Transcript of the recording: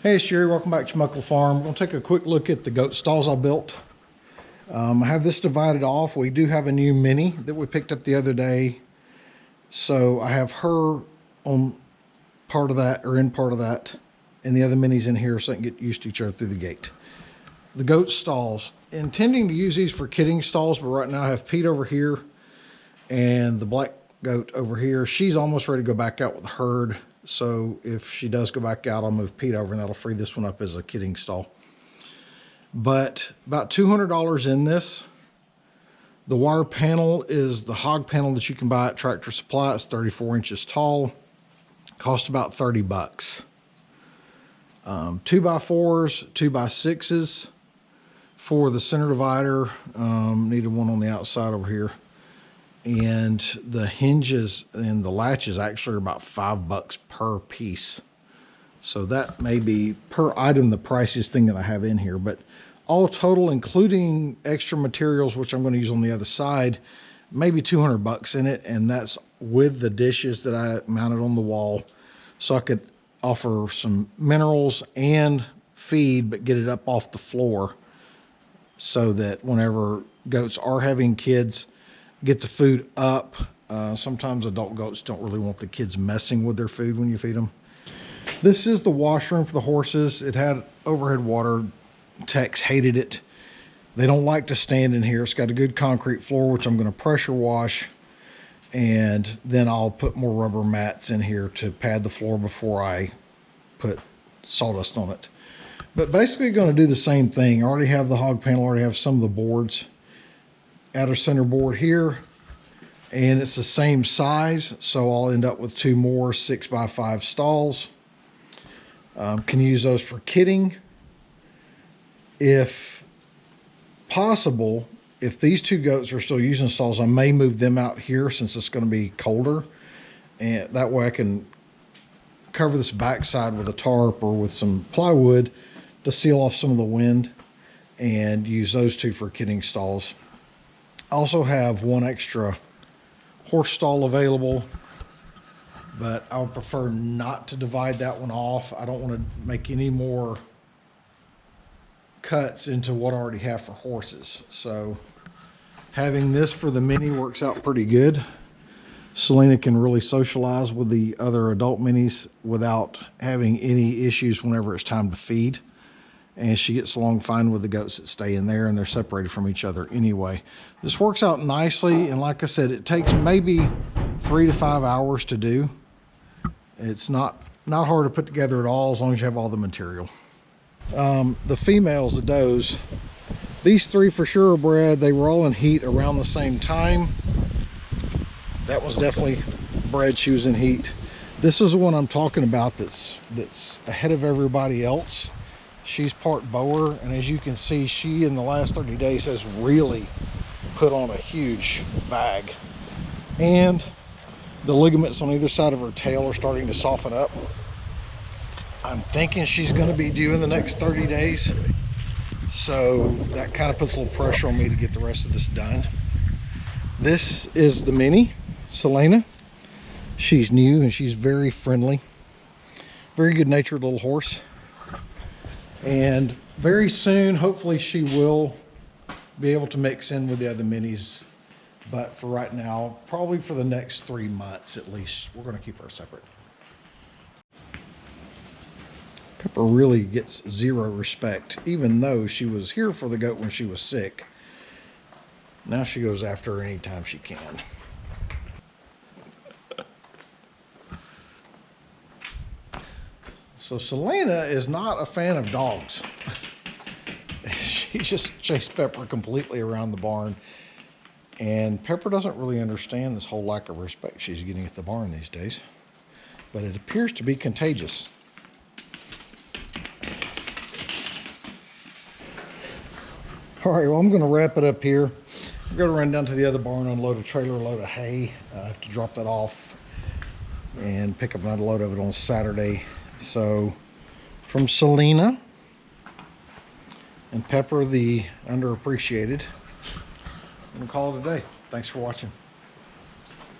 Hey, it's Jerry. Welcome back to Schmuckle Farm. We're going to take a quick look at the goat stalls I built. I have this divided off. We do have a new mini that we picked up the other day. So I have her on part of that, or in part of that, and the other minis in here so they can get used to each other through the gate. The goat stalls. Intending to use these for kidding stalls, but right now I have Pete over here and the black goat over here. She's almost ready to go back out with the herd. So if she does go back out, I'll move Pete over and that'll free this one up as a kidding stall. But about $200 in this. The wire panel is the hog panel that you can buy at Tractor Supply. It's 34 inches tall. Cost about 30 bucks. 2x4s, 2x6s for the center divider. Needed one on the outside over here. And the hinges and the latches actually are about $5 per piece. So that may be per item the priciest thing that I have in here. But all total, including extra materials, which I'm going to use on the other side, maybe 200 bucks in it. And that's with the dishes that I mounted on the wall. So I could offer some minerals and feed, but get it up off the floor so that whenever goats are having kids, get the food up. Sometimes adult goats don't really want the kids messing with their food when you feed them. This is the washroom for the horses. It had overhead water. Techs hated it. They don't like to stand in here. It's got a good concrete floor, which I'm going to pressure wash. And then I'll put more rubber mats in here to pad the floor before I put sawdust on it. But basically going to do the same thing. I already have the hog panel, already have some of the boards. Outer center board here, and it's the same size, so I'll end up with 2 more 6x5 stalls. Can use those for kidding. If possible, if these 2 goats are still using stalls, I may move them out here since it's going to be colder, and that way I can cover this backside with a tarp or with some plywood to seal off some of the wind and use those 2 for kidding stalls. I also have 1 extra horse stall available, but I would prefer not to divide that one off. I don't want to make any more cuts into what I already have for horses. So having this for the mini works out pretty good. Selena can really socialize with the other adult minis without having any issues whenever it's time to feed. And she gets along fine with the goats that stay in there, and they're separated from each other anyway. This works out nicely, and like I said, it takes maybe 3 to 5 hours to do. It's not hard to put together at all as long as you have all the material. The females, the does, these 3 for sure are bred. They were all in heat around the same time. That was definitely bred. She was in heat. This is the one I'm talking about that's ahead of everybody else. She's part Boer, and as you can see, she in the last 30 days has really put on a huge bag. And the ligaments on either side of her tail are starting to soften up. I'm thinking she's going to be due in the next 30 days. So that kind of puts a little pressure on me to get the rest of this done. This is the mini, Selena. She's new and she's very friendly. Very good-natured little horse. And very soon, hopefully she will be able to mix in with the other minis. But for right now, probably for the next 3 months at least, we're going to keep her separate. Pepper really gets zero respect, even though she was here for the goat when she was sick. Now she goes after her anytime she can. So Selena is not a fan of dogs. She just chased Pepper completely around the barn. And Pepper doesn't really understand this whole lack of respect she's getting at the barn these days. But it appears to be contagious. All right, well, I'm going to wrap it up here. I'm going to run down to the other barn, unload a trailer load of hay. I have to drop that off and pick up another load of it on Saturday. So from Selena and Pepper, the underappreciated, I'm going to call it a day. Thanks for watching.